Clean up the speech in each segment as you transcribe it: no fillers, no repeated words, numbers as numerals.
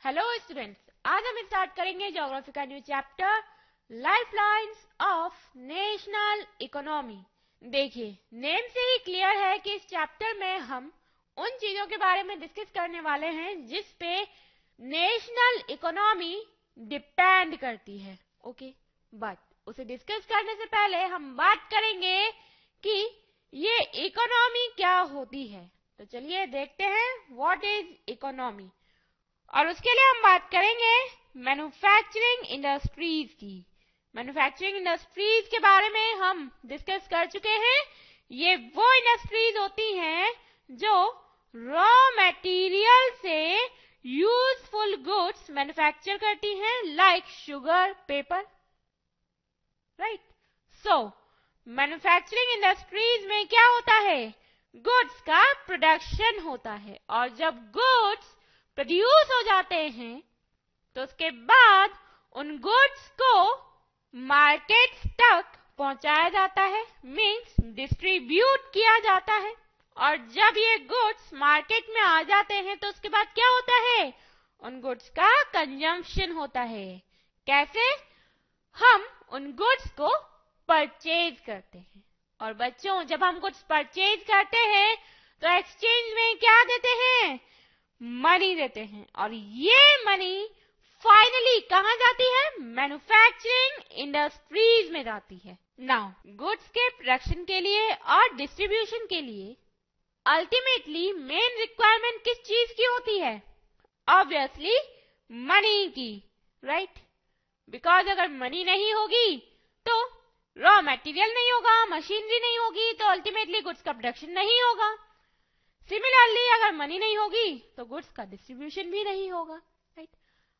Hello students, आज हम start करेंगे ज्योग्राफी का new chapter lifelines of national economy. देखिए, नेम से ही क्लियर है कि इस चैप्टर में हम उन चीजों के बारे में डिस्कस करने वाले हैं जिस पे नेशनल इकोनॉमी डिपेंड करती है। ओके, बट उसे डिस्कस करने से पहले हम बात करेंगे कि ये इकोनॉमी क्या होती है। तो चलिए देखते हैं व्हाट इज इकोनॉमी। और उसके लिए हम बात करेंगे मैन्युफैक्चरिंग इंडस्ट्रीज की। मैन्युफैक्चरिंग इंडस्ट्रीज के बारे में हम डिस्कस कर चुके हैं। ये वो इंडस्ट्रीज होती हैं जो रॉ मटेरियल से यूजफुल गुड्स मैन्युफैक्चर करती हैं, लाइक शुगर, पेपर, राइट। सो मैन्युफैक्चरिंग इंडस्ट्रीज में क्या होता है? गुड्स का प्रोडक्शन होता है, और जब गुड्स प्रोड्यूस हो जाते हैं तो उसके बाद उन गुड्स को मार्केट तक पहुंचाया जाता है, मींस डिस्ट्रीब्यूट किया जाता है। और जब ये गुड्स मार्केट में आ जाते हैं तो उसके बाद क्या होता है? उन गुड्स का कंजम्पशन होता है। कैसे? हम उन गुड्स को परचेज करते हैं। और बच्चों, जब हम गुड्स परचेज करते हैं तो एक्सचेंज में क्या देते हैं? मनी देते हैं, और ये मनी फाइनली कहां जाती है? मैन्युफैक्चरिंग इंडस्ट्रीज में जाती है। नाउ, गुड्स के प्रोडक्शन के लिए और डिस्ट्रीब्यूशन के लिए अल्टीमेटली मेन रिक्वायरमेंट किस चीज की होती है? ऑब्वियसली मनी की, राइट। बिकॉज अगर मनी नहीं होगी तो रॉ मटेरियल नहीं होगा, मशीनरी नहीं होगी, तो अल्टीमेटली गुड्स का प्रोडक्शन नहीं होगा। सिमिलरली अगर मनी नहीं होगी तो गुड्स का डिस्ट्रीब्यूशन भी नहीं होगा, राइट।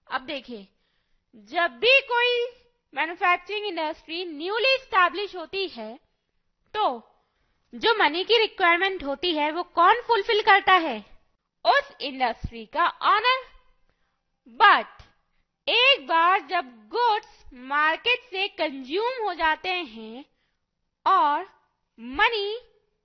अब देखिए, जब भी कोई मैन्युफैक्चरिंग इंडस्ट्री न्यूली स्टैब्लिश होती है तो जो मनी की रिक्वायरमेंट होती है वो कौन फुलफिल करता है? उस इंडस्ट्री का ऑनर। बट एक बार जब गुड्स मार्केट से कंज्यूम हो जाते हैं और मनी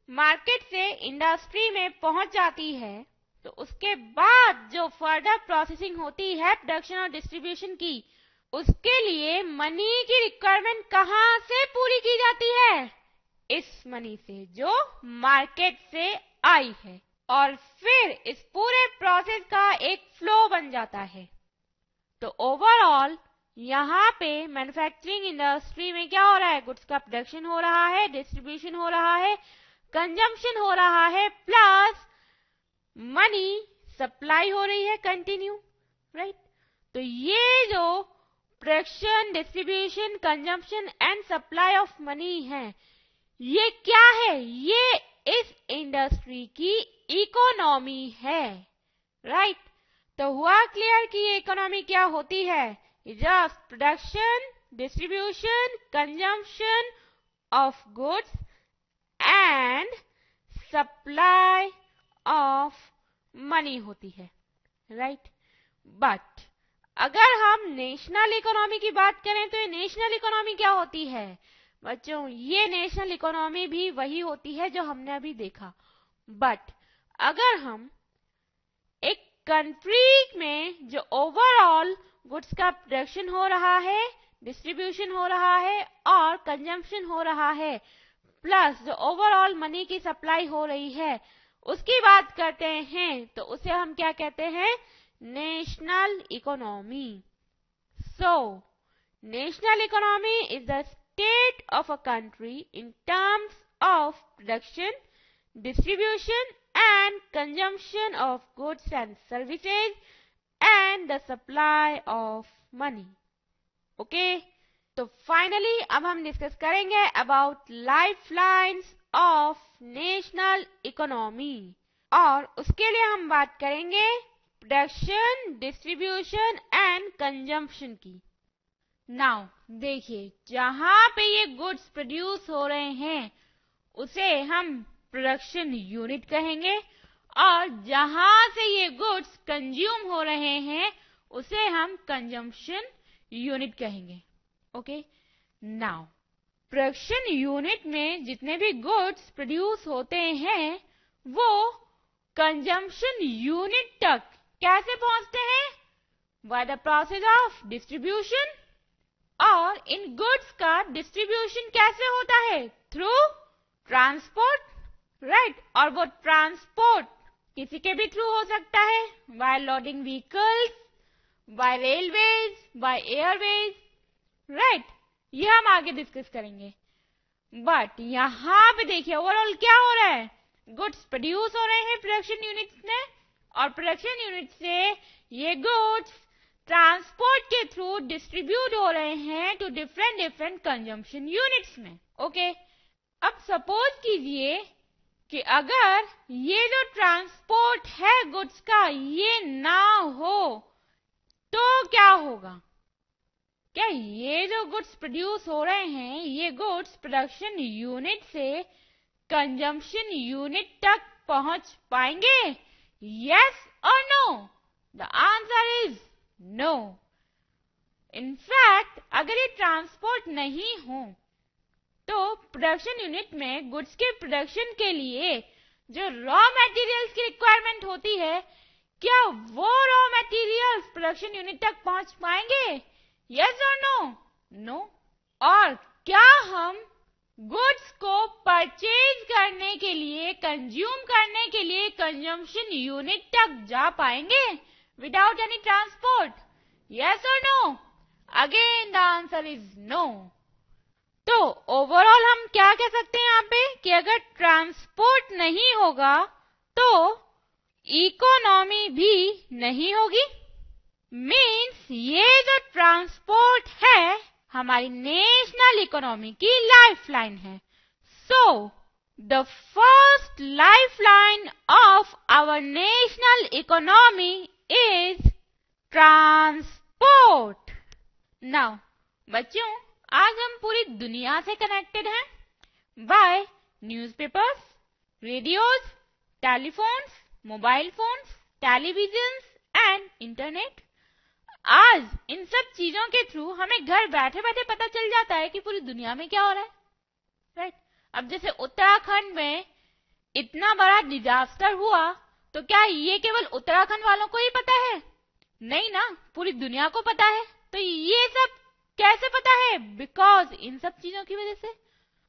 मार्केट से इंडस्ट्री में पहुंच जाती है तो उसके बाद जो फर्दर प्रोसेसिंग होती है प्रोडक्शन और डिस्ट्रीब्यूशन की, उसके लिए मनी की रिक्वायरमेंट कहां से पूरी की जाती है? इस मनी से जो मार्केट से आई है। और फिर इस पूरे प्रोसेस का एक फ्लो बन जाता है। तो ओवरऑल यहाँ पे मैन्युफैक्चरिंग इंडस्ट्री में क्या हो रहा है? गुड्स का प्रोडक्शन हो रहा है, डिस्ट्रीब्यूशन हो रहा है, कंजम्पशन हो रहा है, प्लस मनी सप्लाई हो रही है कंटिन्यू, राइट। तो ये जो production, distribution, consumption and supply of money है, ये क्या है? ये इस इंडस्ट्री की इकोनॉमी है, राइट। तो हुआ क्लियर कि ये इकोनॉमी क्या होती है? Just production, distribution, consumption of goods and supply of money होती है, राइट। बट अगर हम नेशनल इकोनॉमी की बात करें तो ये नेशनल इकोनॉमी क्या होती है? बच्चों, ये नेशनल इकोनॉमी भी वही होती है जो हमने अभी देखा। बट अगर हम एक कंट्री में जो ओवरऑल गुड्स का प्रोडक्शन हो रहा है, डिस्ट्रीब्यूशन हो रहा है और कंजम्पशन हो रहा है, प्लस जो ओवरऑल मनी की सप्लाई हो रही है, उसकी बात करते हैं तो उसे हम क्या कहते हैं? National economy. So national economy is the state of a country in terms of production, distribution and consumption of goods and services and the supply of money. Okay? तो फाइनली अब हम डिस्कस करेंगे about lifelines of national economy, और उसके लिए हम बात करेंगे प्रोडक्शन, डिस्ट्रीब्यूशन एंड कंजम्पशन की। नाउ देखिए, जहां पे ये गुड्स प्रोड्यूस हो रहे हैं उसे हम प्रोडक्शन यूनिट कहेंगे, और जहां से ये गुड्स कंज्यूम हो रहे हैं उसे हम कंजम्पशन यूनिट कहेंगे। ओके, नाउ प्रोडक्शन यूनिट में जितने भी गुड्स प्रोड्यूस होते हैं वो कंजम्पशन यूनिट तक कैसे पहुंचते हैं? By the process of distribution, और इन गुड्स का डिस्ट्रीब्यूशन कैसे होता है? Through transport, right. और वो ट्रांसपोर्ट किसी के भी थ्रू हो सकता है, by loading vehicles, by railways, by airways, right. ये हम आगे डिस्कस करेंगे। बट यहां पे देखिए ओवरऑल क्या हो रहा है, गुड्स प्रोड्यूस हो रहे हैं प्रोडक्शन यूनिट्स में, और प्रोडक्शन यूनिट से ये गुड्स ट्रांसपोर्ट के थ्रू डिस्ट्रीब्यूट हो रहे हैं to different different consumption units में। ओके, अब सपोज कीजिए कि अगर ये जो ट्रांसपोर्ट है गुड्स का ये ना हो तो क्या होगा? क्या ये जो गुड्स प्रोड्यूस हो रहे हैं ये गुड्स प्रोडक्शन यूनिट से कंजम्पशन यूनिट तक पहुंच पाएंगे? यस और no? The answer is no. In fact अगर ये ट्रांसपोर्ट नहीं हो तो प्रोडक्शन यूनिट में गुड्स के प्रोडक्शन के लिए जो रॉ मटेरियल्स की रिक्वायरमेंट होती है, क्या वो रॉ मटेरियल्स प्रोडक्शन यूनिट तक पहुंच पाएंगे? यस और नो? नो। और क्या हम गुड्स को परचेज करने के लिए, कंज्यूम करने के लिए कंजम्पशन यूनिट तक जा पाएंगे विदाउट एनी ट्रांसपोर्ट? यस और no? Again the answer is no. तो ओवरऑल हम क्या कह सकते हैं यहाँ पे कि अगर ट्रांसपोर्ट नहीं होगा तो इकोनॉमी भी नहीं होगी। मीन्स ये जो ट्रांसपोर्ट है हमारी नेशनल इकोनॉमी की लाइफलाइन है। So the first lifeline of our national economy is transport. Now बच्चों, आज हम पूरी दुनिया से कनेक्टेड हैं by newspapers, radios, telephones, mobile phones, televisions and internet. आज इन सब चीजों के थ्रू हमें घर बैठे बैठे पता चल जाता है कि पूरी दुनिया में क्या हो रहा है, राइट। अब जैसे उत्तराखंड में इतना बड़ा डिजास्टर हुआ तो क्या ये केवल उत्तराखंड वालों को ही पता है? नहीं ना, पूरी दुनिया को पता है। तो ये सब कैसे पता है? बिकॉज इन सब चीजों की वजह से।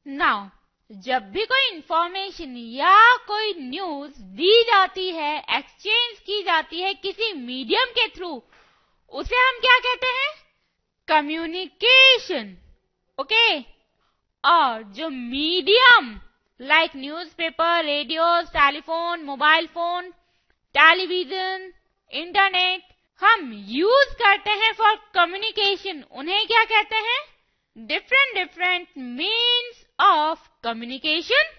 नाउ जब भी कोई इंफॉर्मेशन या कोई न्यूज दी जाती है, एक्सचेंज की जाती है किसी मीडियम के थ्रू, उसे हम क्या कहते हैं? कम्युनिकेशन। ओके, और जो medium like newspaper, radio, telephone, mobile phone, television, internet हम यूज करते हैं फॉर कम्युनिकेशन, उन्हें क्या कहते हैं? Different different means of communication.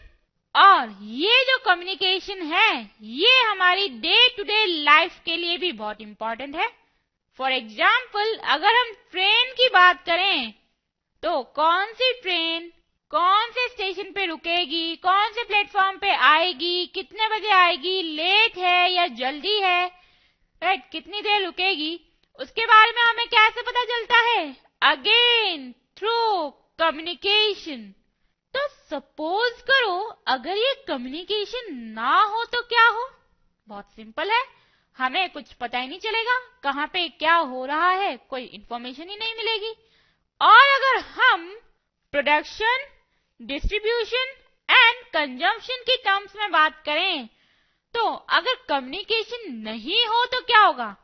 और ये जो कम्युनिकेशन है ये हमारी डे टू डे लाइफ के लिए भी बहुत इंपॉर्टेंट है। फॉर एग्जाम्पल अगर हम ट्रेन की बात करें तो कौन सी ट्रेन कौन से स्टेशन पे रुकेगी, कौन से प्लेटफॉर्म पे आएगी, कितने बजे आएगी, लेट है या जल्दी है, राइट, कितनी देर रुकेगी, उसके बारे में हमें कैसे पता चलता है? Again through communication. तो सपोज करो अगर ये कम्युनिकेशन ना हो तो क्या हो? बहुत सिंपल है, हमें कुछ पता ही नहीं चलेगा कहाँ पे क्या हो रहा है, कोई इंफॉर्मेशन ही नहीं मिलेगी। और अगर हम प्रोडक्शन, डिस्ट्रीब्यूशन एंड कंजम्पशन की टर्म्स में बात करें तो अगर कम्युनिकेशन नहीं हो तो क्या होगा?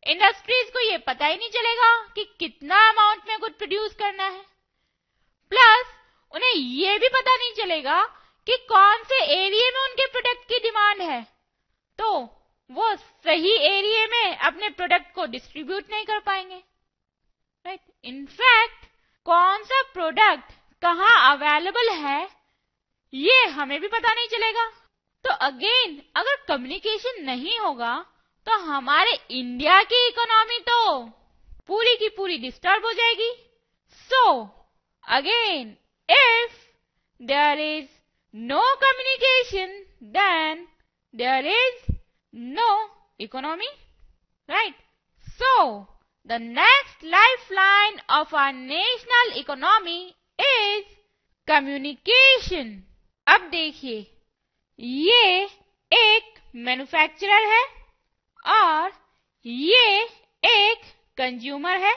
इंडस्ट्रीज को ये पता ही नहीं चलेगा कि कितना अमाउंट में गुड प्रोड्यूस करना है, प्लस उन्हें ये भी पता नहीं चलेगा कि कौन से एरिया में उनके प्रोडक्ट की डिमांड है, तो वो सही एरिया में अपने प्रोडक्ट को डिस्ट्रीब्यूट नहीं कर पाएंगे, राइट। इनफैक्ट कौन सा प्रोडक्ट कहाँ अवेलेबल है ये हमें भी पता नहीं चलेगा। तो अगेन अगर कम्युनिकेशन नहीं होगा तो हमारे इंडिया की इकोनॉमी तो पूरी की पूरी डिस्टर्ब हो जाएगी। So again if there is no communication then there is no economy, right? So the next lifeline of our national economy is communication. अब देखिए ये एक मैन्युफैक्चरर है और ये एक कंज्यूमर है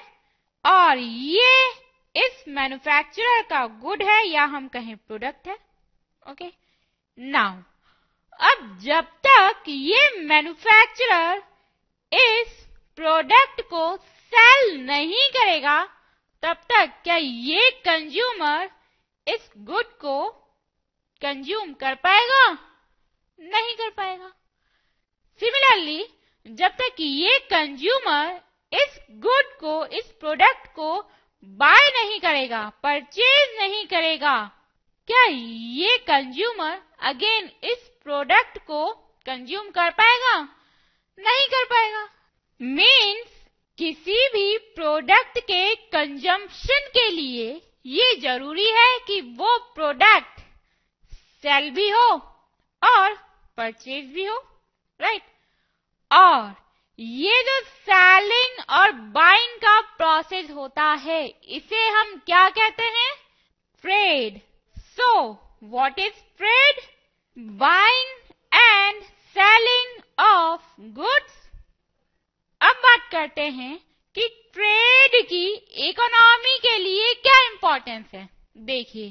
और ये इस मैन्युफैक्चरर का गुड है या हम कहें प्रोडक्ट है। ओके, नाउ अब जब तक ये मैन्युफैक्चरर इस प्रोडक्ट को सेल नहीं करेगा तब तक क्या ये कंज्यूमर इस गुड को कंज्यूम कर पाएगा? नहीं कर पाएगा। सिमिलरली जब तक ये कंज्यूमर इस गुड को, इस प्रोडक्ट को बाय नहीं करेगा, परचेज नहीं करेगा, क्या ये कंज्यूमर अगेन इस प्रोडक्ट को कंज्यूम कर पाएगा? नहीं कर पाएगा। मीन्स किसी भी प्रोडक्ट के कंजम्पशन के लिए ये जरूरी है कि वो प्रोडक्ट सेल भी हो और परचेज भी हो, राइट? और ये जो सेलिंग और बाइंग का प्रोसेस होता है इसे हम क्या कहते हैं? Trade. So what is trade? Buying and selling of goods. अब बात करते हैं कि ट्रेड की इकोनॉमी के लिए क्या इंपॉर्टेंस है। देखिए,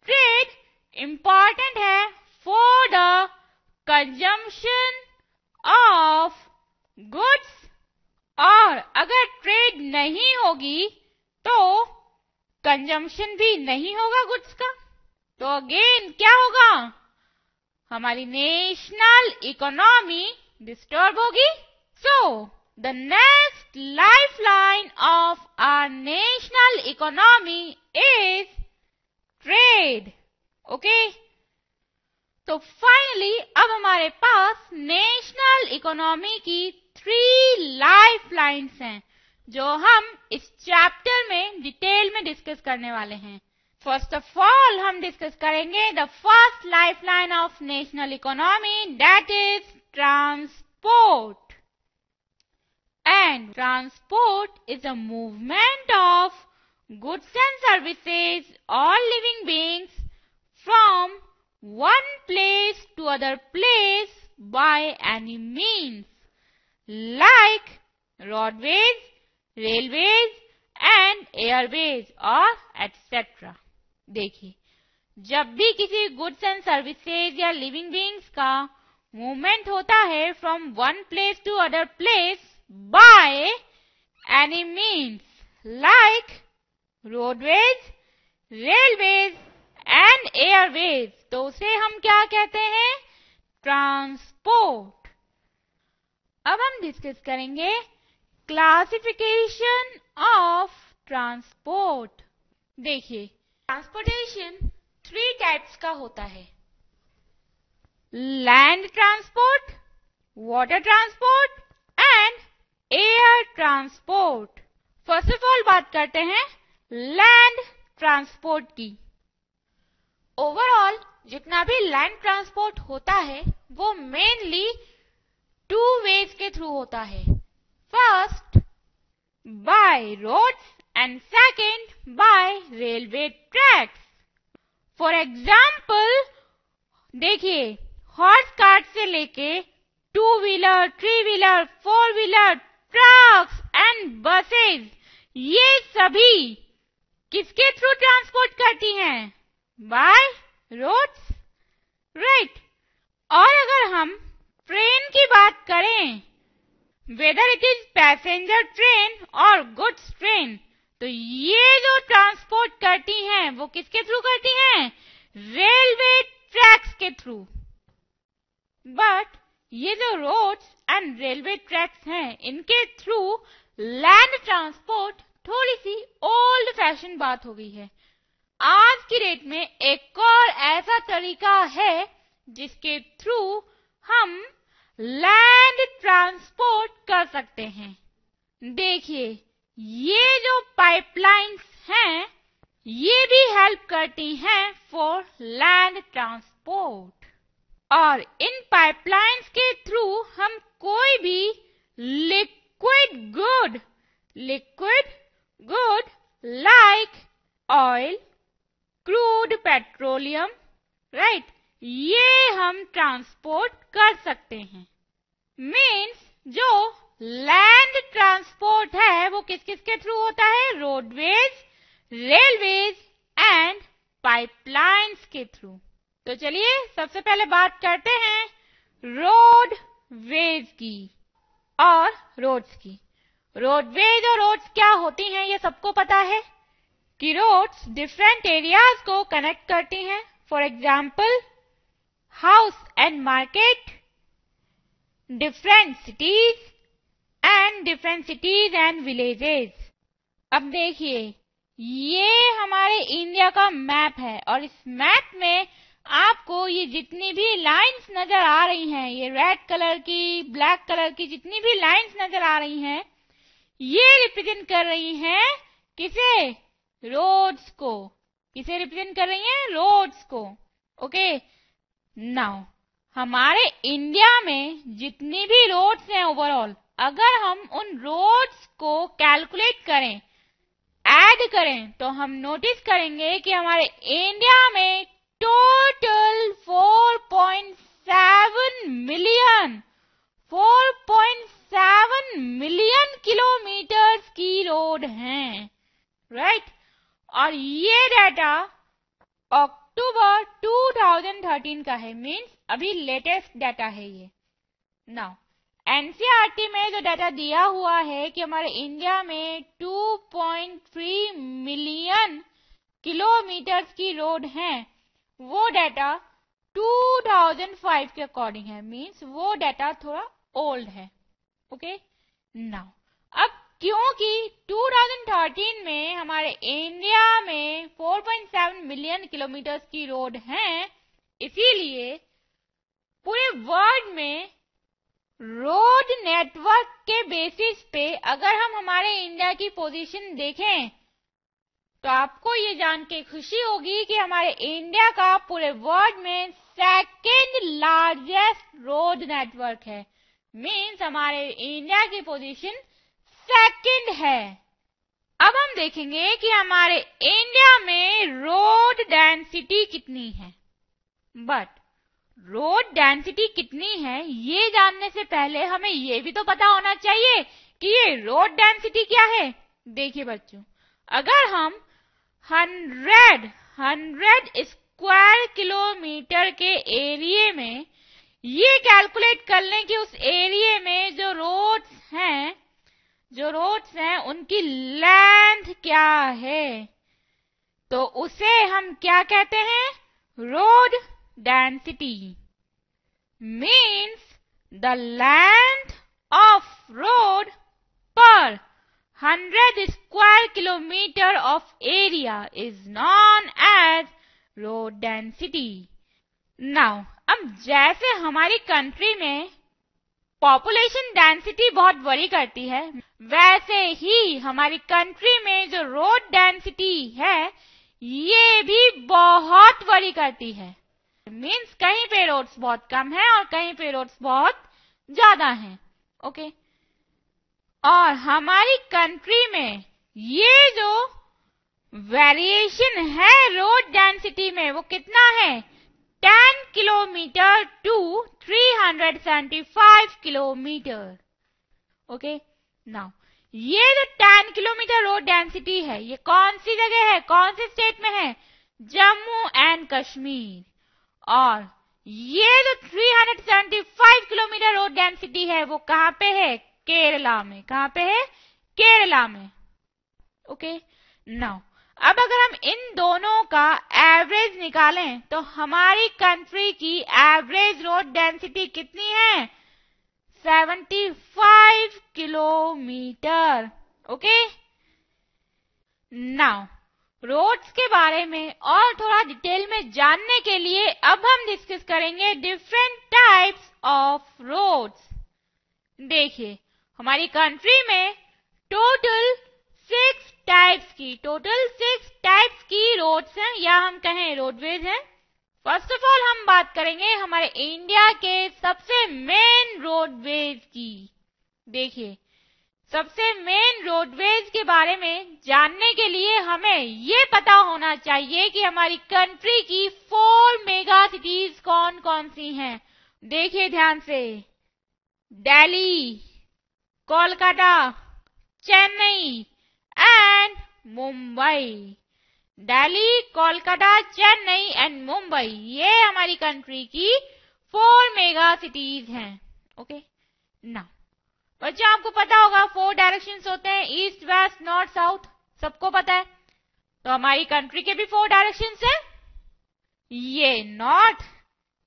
ट्रेड इंपॉर्टेंट है for the consumption of goods, और अगर ट्रेड नहीं होगी तो कंजम्पशन भी नहीं होगा गुड्स का, तो अगेन क्या होगा? हमारी नेशनल इकोनॉमी डिस्टर्ब होगी। सो the next lifeline of our national economy is trade. Okay? तो फाइनली अब हमारे पास नेशनल इकोनॉमी की 3 लाइफलाइंस हैं जो हम इस चैप्टर में डिटेल में डिस्कस करने वाले हैं। फर्स्ट ऑफ ऑल हम डिस्कस करेंगे the first lifeline of national economy, that is transport. And transport is a movement of goods and services, all living beings, from one place to other place by any means, like roadways, railways and airways or etc. देखिए, जब भी किसी goods and services या living beings का movement होता है from one place to other place by any means like roadways, railways and airways, तो उसे हम क्या कहते हैं? ट्रांसपोर्ट। अब हम डिस्कस करेंगे क्लासिफिकेशन ऑफ ट्रांसपोर्ट। देखिए, ट्रांसपोर्टेशन 3 टाइप्स का होता है। Land transport, water transport and air transport. First of all बात करते हैं लैंड ट्रांसपोर्ट की। ओवरऑल जितना भी लैंड ट्रांसपोर्ट होता है वो मेनली 2 वेज के थ्रू होता है। First by roads and second by railway tracks. For example देखिए, हॉर्स कार्ट से लेके 2 wheeler, 3 wheeler, 4 wheeler, trucks and buses, ये सभी किसके थ्रू ट्रांसपोर्ट करती हैं? By roads, right. और अगर हम ट्रेन की बात करें, whether it is passenger train और गुड्स ट्रेन, तो ये जो ट्रांसपोर्ट करती हैं वो किसके थ्रू करती हैं? रेलवे ट्रैक्स के थ्रू। बट ये जो रोड्स एंड रेलवे ट्रैक्स हैं इनके थ्रू लैंड ट्रांसपोर्ट थोड़ी सी ओल्ड फैशन बात हो गई है। आज की डेट में एक और ऐसा तरीका है जिसके थ्रू हम लैंड ट्रांसपोर्ट कर सकते हैं। देखिए, ये जो पाइपलाइंस हैं ये भी हेल्प करती हैं फॉर लैंड ट्रांसपोर्ट, और इन पाइपलाइंस के थ्रू हम कोई भी liquid good like oil, crude petroleum, right, ये हम ट्रांसपोर्ट कर सकते हैं। मीन्स जो लैंड ट्रांसपोर्ट ट्रांसपोर्ट है वो किस किस के थ्रू होता है? रोडवेज, रेलवेज एंड पाइपलाइंस के थ्रू। तो चलिए सबसे पहले बात करते हैं रोडवेज की और रोड्स की। रोडवेज और रोड्स क्या होती हैं ये सबको पता है कि रोड्स डिफरेंट एरियाज को कनेक्ट करती हैं। For example house and market, different cities and villages. अब देखिए ये हमारे इंडिया का मैप है और इस मैप में आपको ये जितनी भी लाइंस नजर आ रही हैं, ये रेड कलर की, ब्लैक कलर की जितनी भी लाइंस नजर आ रही हैं, ये रिप्रेजेंट कर रही हैं किसे? रोड्स को। किसे रिप्रेजेंट कर रही हैं? रोड्स को। ओके, नाउ हमारे इंडिया में जितनी भी रोड्स हैं ओवरऑल, अगर हम उन रोड्स को कैलकुलेट करें, ऐड करें, तो हम नोटिस करेंगे कि हमारे इंडिया में टोटल 4.7 मिलियन किलोमीटर्स की रोड हैं, राइट। और ये डाटा अक्टूबर 2013 का है, मीन्स अभी लेटेस्ट डाटा है ये। नाउ एनसीईआरटी में जो डाटा दिया हुआ है कि हमारे इंडिया में 2.3 मिलियन किलोमीटर्स की रोड हैं, वो डाटा 2005 के अकॉर्डिंग है, मीन्स वो डाटा थोड़ा ओल्ड है। ओके, नाउ अब क्योंकि 2013 में हमारे इंडिया में 4.7 मिलियन किलोमीटर्स की रोड हैं, इसीलिए पूरे वर्ल्ड में रोड नेटवर्क के बेसिस पे अगर हम हमारे इंडिया की पोजीशन देखें तो आपको ये जान के खुशी होगी कि हमारे इंडिया का पूरे वर्ल्ड में सेकंड लार्जेस्ट रोड नेटवर्क है। मीन्स हमारे इंडिया की पोजीशन सेकंड है। अब हम देखेंगे कि हमारे इंडिया में रोड डेंसिटी कितनी है। बट रोड डेंसिटी कितनी है ये जानने से पहले हमें ये भी तो पता होना चाहिए कि ये रोड डेंसिटी क्या है। देखिए बच्चों, अगर हम 100 स्क्वायर किलोमीटर के एरिया में ये कैलकुलेट कर लें कि उस एरिया में जो रोड्स हैं उनकी लेंथ क्या है, तो उसे हम क्या कहते हैं? Road density. Means the length of road पर 100 square kilometer of area is known as road density. Now, अब जैसे हमारी कंट्री में पॉपुलेशन डेंसिटी बहुत वरी करती है, वैसे ही हमारी कंट्री में जो रोड डेंसिटी है ये भी बहुत वरी करती है। मीन्स कहीं पे रोड्स बहुत कम है और कहीं पे रोड्स बहुत ज्यादा हैं। ओके, और हमारी कंट्री में ये जो वेरिएशन है रोड डेंसिटी में वो कितना है? 10 kilometre to 375 kilometre. Okay, now ये जो 10 किलोमीटर रोड डेंसिटी है ये कौन सी जगह है, कौन से स्टेट में है? जम्मू एंड कश्मीर। और ये जो 375 किलोमीटर रोड डेंसिटी है वो कहां पे है? केरला में। कहां पे है? केरला में। ओके, नाउ अब अगर हम इन दोनों का एवरेज निकालें तो हमारी कंट्री की एवरेज रोड डेंसिटी कितनी है? 75 किलोमीटर। ओके, नाउ रोड्स के बारे में और थोड़ा डिटेल में जानने के लिए अब हम डिस्कस करेंगे डिफरेंट टाइप्स ऑफ रोड्स। देखिए, हमारी कंट्री में टोटल 6 टाइप्स की रोड्स हैं या हम कहें रोडवेज हैं। फर्स्ट ऑफ ऑल हम बात करेंगे हमारे इंडिया के सबसे मेन रोडवेज की। देखिए, सबसे मेन रोडवेज के बारे में जानने के लिए हमें ये पता होना चाहिए कि हमारी कंट्री की 4 मेगा सिटीज कौन कौन सी हैं। देखिए ध्यान से, दिल्ली, कोलकाता, चेन्नई एंड मुंबई। दिल्ली, कोलकाता, चेन्नई एंड मुंबई, ये हमारी कंट्री की 4 मेगा सिटीज हैं। ओके, नाउ बच्चों आपको पता होगा 4 डायरेक्शंस होते हैं, ईस्ट, वेस्ट, नॉर्थ, साउथ, सबको पता है। तो हमारी कंट्री के भी 4 डायरेक्शंस हैं, ये नॉर्थ,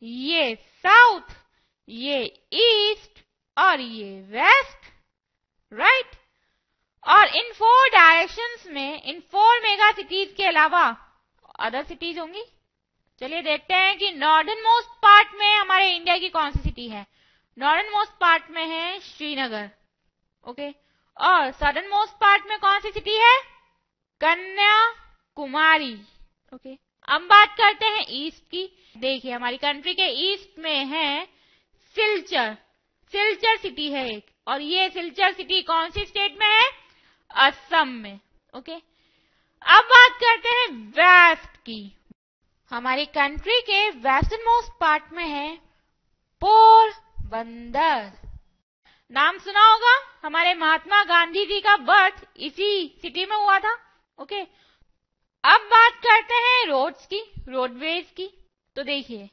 ये साउथ, ये ईस्ट और ये वेस्ट, राइट। और इन 4 डायरेक्शंस में इन 4 मेगा सिटीज के अलावा अदर सिटीज होंगी। चलिए देखते हैं कि नॉर्दर्न मोस्ट पार्ट में हमारे इंडिया की कौन सी सिटी है। नॉर्दर्न मोस्ट पार्ट में है श्रीनगर, ओके। और सदर्न मोस्ट पार्ट में कौन सी सिटी है? कन्याकुमारी, ओके। अब बात करते हैं ईस्ट की। देखिए हमारी कंट्री के ईस्ट में है सिलचर, सिलचर सिटी है एक, और ये सिलचर सिटी कौन सी स्टेट में है? असम में, ओके। अब बात करते हैं वेस्ट की। हमारी कंट्री के वेस्टर्न मोस्ट पार्ट में है पोरबंदर। नाम सुना होगा, हमारे महात्मा गांधी जी का बर्थ इसी सिटी में हुआ था, ओके। अब बात करते हैं रोड्स की, रोडवेज की। तो देखिए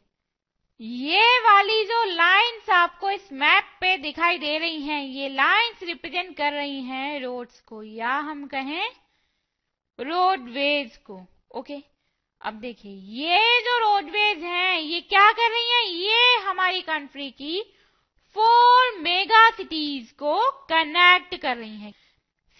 ये वाली जो लाइंस आपको इस मैप पे दिखाई दे रही हैं, ये लाइंस रिप्रेजेंट कर रही हैं रोड्स को, या हम कहें रोडवेज को, ओके। अब देखिए ये जो रोडवेज हैं ये क्या कर रही हैं? ये हमारी कंट्री की 4 मेगा सिटीज को कनेक्ट कर रही हैं।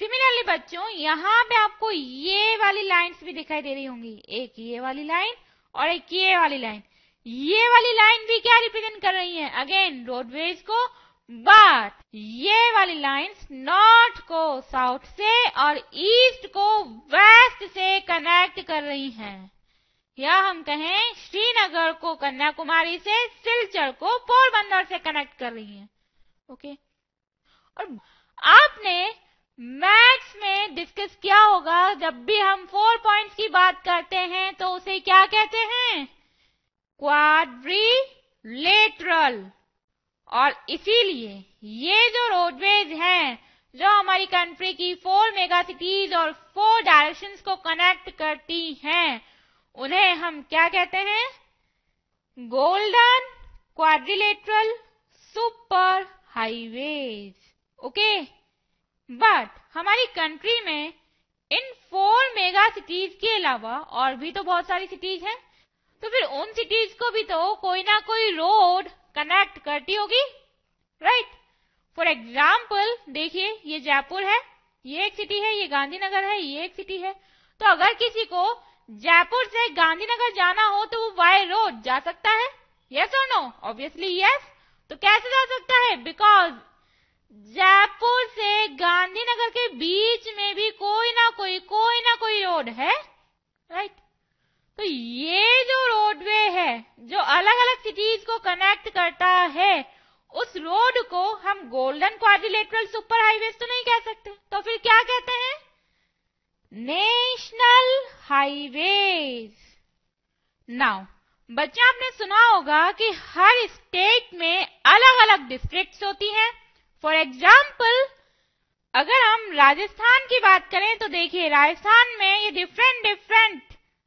सिमिलरली बच्चों यहाँ पे आपको ये वाली लाइंस भी दिखाई दे रही होंगी, एक ये वाली लाइन और एक ये वाली लाइन। ये वाली लाइन भी क्या रिप्रेजेंट कर रही है? अगेन रोडवेज को, बट ये वाली लाइंस नॉर्थ को साउथ से और ईस्ट को वेस्ट से कनेक्ट कर रही हैं, या हम कहें श्रीनगर को कन्याकुमारी से, सिलचर को पोरबंदर से कनेक्ट कर रही हैं, ओके। और आपने मैथ्स में डिस्कस किया होगा, जब भी हम 4 पॉइंट्स की बात करते हैं तो उसे क्या कहते हैं? क्वाड्रिलेटरल। और इसीलिए ये जो रोडवेज हैं जो हमारी कंट्री की 4 मेगा सिटीज और 4 डायरेक्शंस को कनेक्ट करती हैं, उन्हें हम क्या कहते हैं? Golden quadrilateral super highways, okay. But हमारी कंट्री में इन 4 मेगा सिटीज के अलावा और भी तो बहुत सारी सिटीज हैं, तो फिर उन सिटीज को भी तो कोई ना कोई रोड कनेक्ट करती होगी, राइट। फॉर एग्जाम्पल देखिए ये जयपुर है, ये एक सिटी है, ये गांधीनगर है, ये एक सिटी है। तो अगर किसी को जयपुर से गांधीनगर जाना हो तो वो बाय रोड जा सकता है, यस और नो? Obviously yes. तो कैसे जा सकता है? बिकॉज जयपुर से गांधीनगर के बीच में भी कोई ना कोई रोड है, राइट। तो ये जो रोडवे है जो अलग अलग सिटीज को कनेक्ट करता है, उस रोड को हम गोल्डन क्वाड्रिलेटरल सुपर हाईवेज तो नहीं कह सकते, तो फिर क्या कहते हैं? National highways. नाउ बच्चे आपने सुना होगा कि हर स्टेट में अलग अलग डिस्ट्रिक्ट्स होती हैं। फॉर एग्जाम्पल अगर हम राजस्थान की बात करें तो देखिए राजस्थान में ये डिफरेंट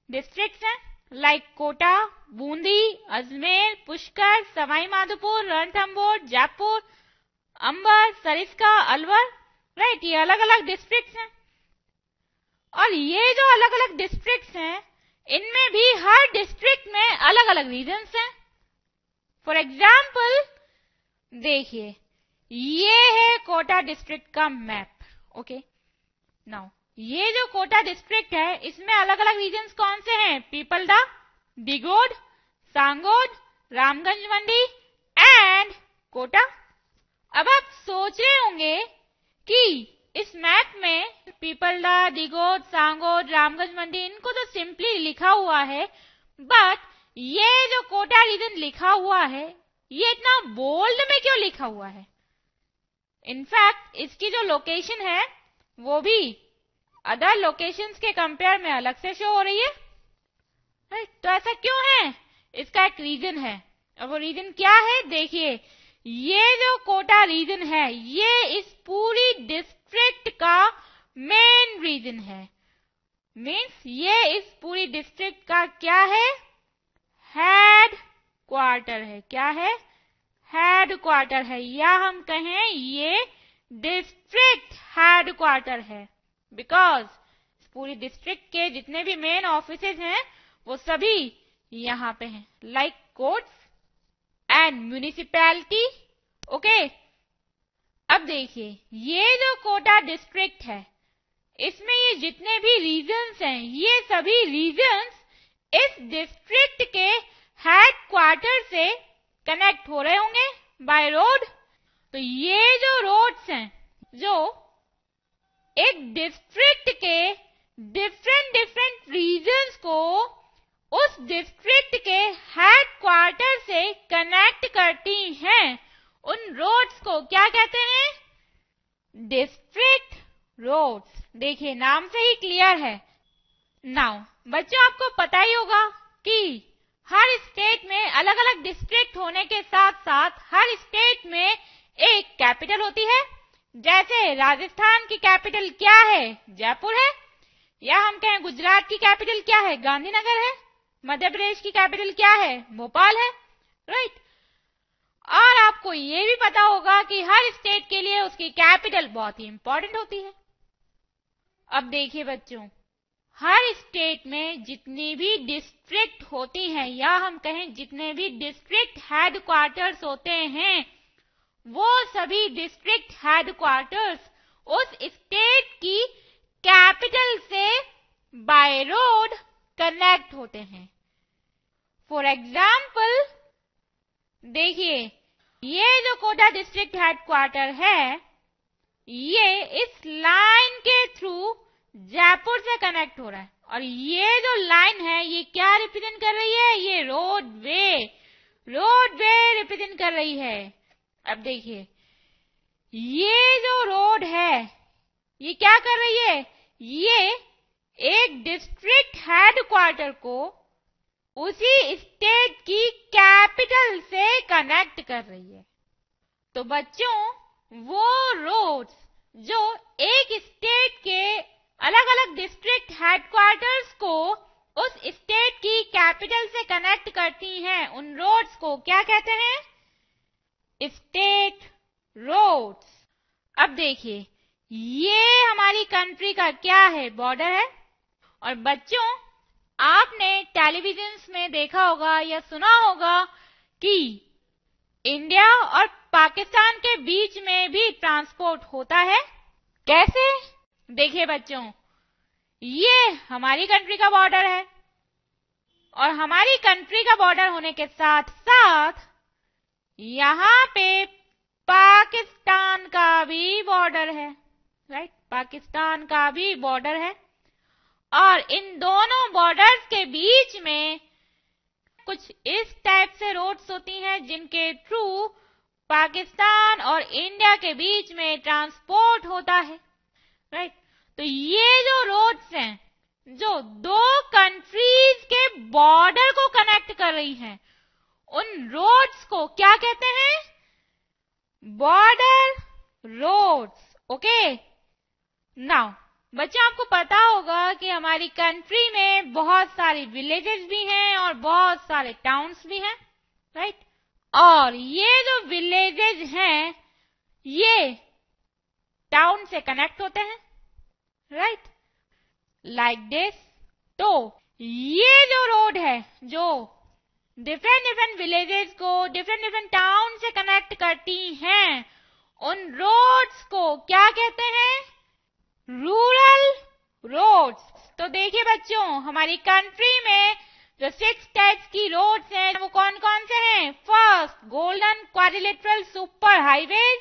डिस्ट्रिक्ट्स हैं, लाइक कोटा, बूंदी, अजमेर, पुष्कर, सवाई माधोपुर, रणथंभौर, जयपुर, अंबर, सरिस्का, अलवर, राइट। ये अलग अलग डिस्ट्रिक्ट्स हैं। और ये जो अलग अलग डिस्ट्रिक्ट्स हैं इनमें भी हर डिस्ट्रिक्ट में अलग अलग रीजन्स हैं। फॉर एग्जाम्पल देखिए ये है कोटा डिस्ट्रिक्ट का मैप, ओके। नाउ ये जो कोटा डिस्ट्रिक्ट है इसमें अलग अलग रीजन्स कौन से हैं? पीपलदा, डिगोड, सांगोड, रामगंज मंडी एंड कोटा। अब आप सोच रहे होंगे कि इस मैप में पीपलदा, डिगोड, सांगोड, रामगंज मंडी इनको तो सिंपली लिखा हुआ है, बट ये जो कोटा रीजन लिखा हुआ है ये इतना बोल्ड में क्यों लिखा हुआ है? इनफैक्ट इसकी जो लोकेशन है वो भी अदर लोकेशंस के कंपेयर में अलग से शो हो रही है, राइट। तो ऐसा क्यों है? इसका एक रीजन है, और वो रीजन क्या है? देखिए ये जो कोटा रीजन है ये इस पूरी डिस्ट्रिक्ट का रीजन है, मीन्स ये इस पूरी डिस्ट्रिक्ट का क्या है, हेड क्वार्टर है। क्या है, हेड क्वार्टर है, या हम कहें ये डिस्ट्रिक्ट हेड क्वार्टर है, बिकॉज पूरी डिस्ट्रिक्ट के जितने भी मेन ऑफिसेज हैं वो सभी यहाँ पे हैं, like courts and municipality. Okay, अब देखिए ये जो कोटा डिस्ट्रिक्ट है इसमें ये जितने भी रीजन्स हैं ये सभी रीजन्स इस डिस्ट्रिक्ट के हेड क्वार्टर से कनेक्ट हो रहे होंगे बाय रोड। तो ये जो रोड्स हैं जो एक डिस्ट्रिक्ट के डिफरेंट रीजन्स को उस डिस्ट्रिक्ट के हेड क्वार्टर से कनेक्ट करती हैं, उन रोड्स को क्या कहते हैं, डिस्ट्रिक्ट रोड्स। देखिए नाम से ही क्लियर है। नाउ बच्चों आपको पता ही होगा कि हर स्टेट में अलग अलग डिस्ट्रिक्ट होने के साथ साथ हर स्टेट में एक कैपिटल होती है। जैसे राजस्थान की कैपिटल क्या है, जयपुर है, या हम कहें गुजरात की कैपिटल क्या है, गांधीनगर है, मध्य प्रदेश की कैपिटल क्या है, भोपाल है, राइट। और आपको ये भी पता होगा कि हर स्टेट के लिए उसकी कैपिटल बहुत ही इंपॉर्टेंट होती है। अब देखिए बच्चों, हर स्टेट में जितनी भी डिस्ट्रिक्ट होती हैं या हम कहें जितने भी डिस्ट्रिक्ट हेड क्वार्टर्स होते हैं वो सभी डिस्ट्रिक्ट हेड क्वार्टर्स उस स्टेट की कैपिटल से बाय रोड कनेक्ट होते हैं। फॉर एग्जाम्पल देखिए ये जो कोटा डिस्ट्रिक्ट हेड क्वार्टर है ये इस लाइन के थ्रू जयपुर से कनेक्ट हो रहा है, और ये जो लाइन है ये क्या रिप्रेजेंट कर रही है, ये रोडवे रिप्रेजेंट कर रही है। अब देखिए ये जो रोड है ये क्या कर रही है, ये एक डिस्ट्रिक्ट हेड क्वार्टर को उसी स्टेट की कैपिटल से कनेक्ट कर रही है। तो बच्चों वो रोड्स जो एक स्टेट के अलग अलग डिस्ट्रिक्ट हेडक्वार्टर्स को उस स्टेट की कैपिटल से कनेक्ट करती हैं उन रोड्स को क्या कहते हैं, स्टेट रोड्स। अब देखिए ये हमारी कंट्री का क्या है, बॉर्डर है। और बच्चों आपने टेलीविजन में देखा होगा या सुना होगा कि इंडिया और पाकिस्तान के बीच में भी ट्रांसपोर्ट होता है। कैसे, देखिए बच्चों ये हमारी कंट्री का बॉर्डर है और हमारी कंट्री का बॉर्डर होने के साथ साथ यहाँ पे पाकिस्तान का भी बॉर्डर है, राइट, पाकिस्तान का भी बॉर्डर है। और इन दोनों बॉर्डर्स के बीच में कुछ इस टाइप से रोड्स होती हैं जिनके थ्रू पाकिस्तान और इंडिया के बीच में ट्रांसपोर्ट होता है, राइट। तो ये जो रोड्स हैं जो दो कंट्रीज के बॉर्डर को कनेक्ट कर रही हैं उन रोड्स को क्या कहते हैं, बॉर्डर रोड्स। ओके, नाउ बच्चों आपको पता होगा कि हमारी कंट्री में बहुत सारे विलेजेस भी हैं और बहुत सारे टाउन्स भी हैं, राइट। और ये जो विलेजेस हैं ये टाउन से कनेक्ट होते हैं, राइट, लाइक दिस। तो ये जो रोड है जो डिफरेंट विलेजेस को डिफरेंट टाउन से कनेक्ट करती हैं उन रोड्स को क्या कहते हैं, रूरल रोड्स। तो देखिए बच्चों हमारी कंट्री में जो 6 टाइप्स की रोड्स हैं वो कौन कौन से हैं, first golden quadrilateral super highways,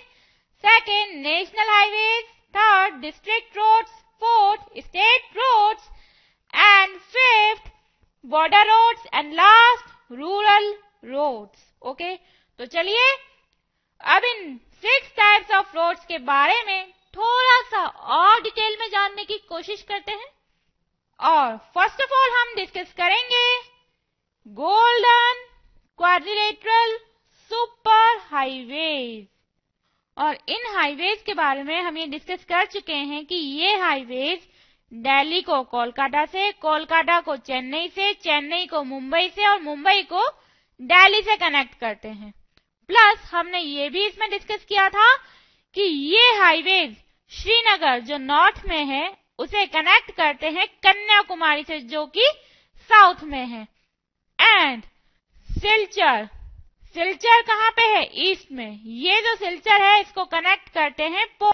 second national highways, third district roads, fourth state roads and fifth border roads and last rural roads. Okay, तो चलिए अब इन 6 टाइप्स ऑफ रोड्स के बारे में थोड़ा सा और डिटेल में जानने की कोशिश करते हैं। और फर्स्ट ऑफ ऑल हम डिस्कस करेंगे गोल्डन क्वाड्रिलेटरल सुपर हाईवेज। और इन हाईवेज के बारे में हम ये डिस्कस कर चुके हैं कि ये हाईवेज दिल्ली को कोलकाता से, कोलकाता को चेन्नई से, चेन्नई को मुंबई से और मुंबई को दिल्ली से कनेक्ट करते हैं। प्लस हमने ये भी इसमें डिस्कस किया था कि ये हाईवेज श्रीनगर जो नॉर्थ में है उसे कनेक्ट करते हैं कन्याकुमारी से जो कि साउथ में है। एंड सिलचर, सिलचर कहां पे है? ईस्ट में। ये जो सिलचर है इसको कनेक्ट करते हैं